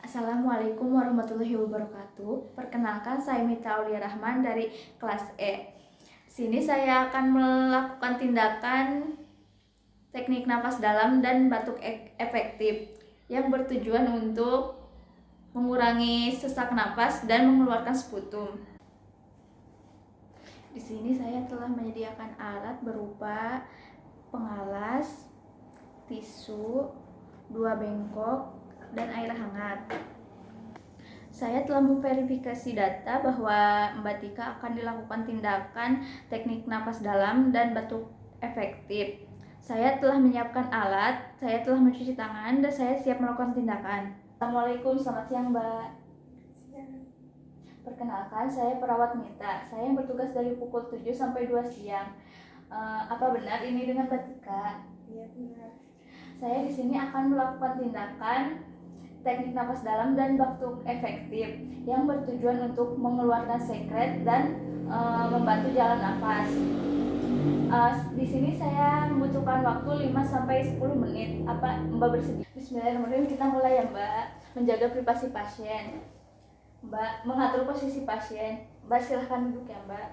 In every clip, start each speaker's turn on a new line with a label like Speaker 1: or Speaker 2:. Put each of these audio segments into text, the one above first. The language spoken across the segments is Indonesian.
Speaker 1: Assalamualaikum warahmatullahi wabarakatuh. Perkenalkan, saya Mita Aulia Rahman dari kelas E. Sini saya akan melakukan tindakan teknik napas dalam dan batuk efektif yang bertujuan untuk mengurangi sesak napas dan mengeluarkan sputum. Di sini saya telah menyediakan alat berupa pengalas, tisu, 2 bengkok, dan air hangat. Saya telah memverifikasi data bahwa Mbak Tika akan dilakukan tindakan teknik napas dalam dan batuk efektif. Saya telah menyiapkan alat, saya telah mencuci tangan, dan saya siap melakukan tindakan. Assalamualaikum, selamat siang Mbak. Perkenalkan, saya perawat Mita. Saya yang bertugas dari pukul 7 sampai 2 siang. Apa benar ini dengan Mbak Tika?
Speaker 2: Iya benar.
Speaker 1: Saya di sini akan melakukan tindakan teknik napas dalam dan batuk efektif yang bertujuan untuk mengeluarkan sekret dan membantu jalan nafas. Di sini saya membutuhkan waktu 5 sampai 10 menit. Apa Mbak bersedia? Bismillahirrahmanirrahim, kita mulai ya Mbak. Menjaga privasi pasien. Mbak mengatur posisi pasien. Mbak silahkan duduk ya Mbak.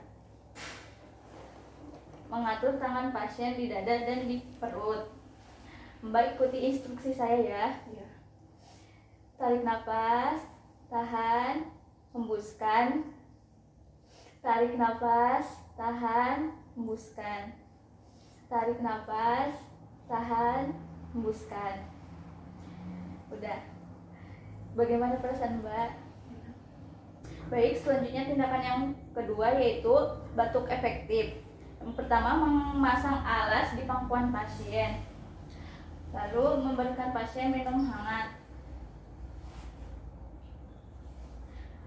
Speaker 1: Mengatur tangan pasien di dada dan di perut. Mbak ikuti instruksi saya ya.
Speaker 2: Iya.
Speaker 1: Tarik nafas, tahan, hembuskan. Tarik nafas, tahan, hembuskan. Tarik nafas, tahan, hembuskan. Udah. Bagaimana perasaan Mbak? Baik, selanjutnya tindakan yang kedua yaitu batuk efektif. Yang pertama, memasang alas di pangkuan pasien. Lalu memberikan pasien minum hangat.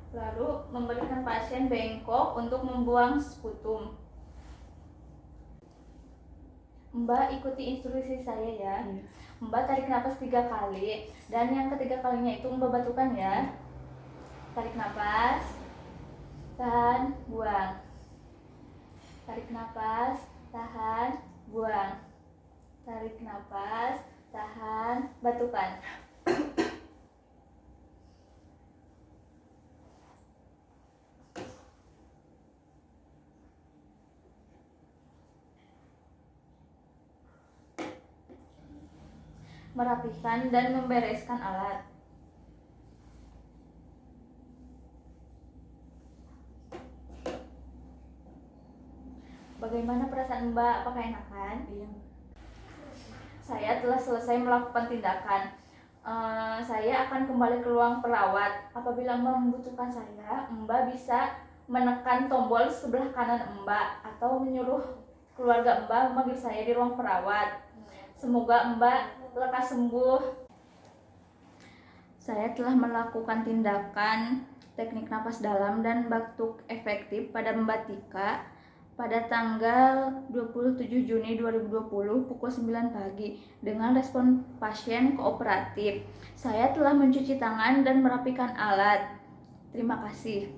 Speaker 1: Lalu memberikan pasien bengkok untuk membuang sputum. Mbak ikuti instruksi saya ya.
Speaker 2: Iya.
Speaker 1: Mbak tarik nafas 3 kali dan yang ketiga kalinya itu Mbak batukan ya. Tarik nafas, tahan, buang. Tarik nafas, tahan, buang. Tarik nafas, tahan, batukan. Merapikan dan membereskan alat. Bagaimana perasaan Mbak? Apakah enakan?
Speaker 2: Iya.
Speaker 1: Saya telah selesai melakukan tindakan. Saya akan kembali ke ruang perawat. Apabila Mbak membutuhkan saya, Mbak bisa menekan tombol sebelah kanan Mbak atau menyuruh keluarga Mbak memanggil saya di ruang perawat. Semoga Mbak lekas sembuh. Saya telah melakukan tindakan teknik napas dalam dan batuk efektif pada Mbak Tika pada tanggal 27 Juni 2020 pukul 9 pagi dengan respon pasien kooperatif. Saya telah mencuci tangan dan merapikan alat. Terima kasih.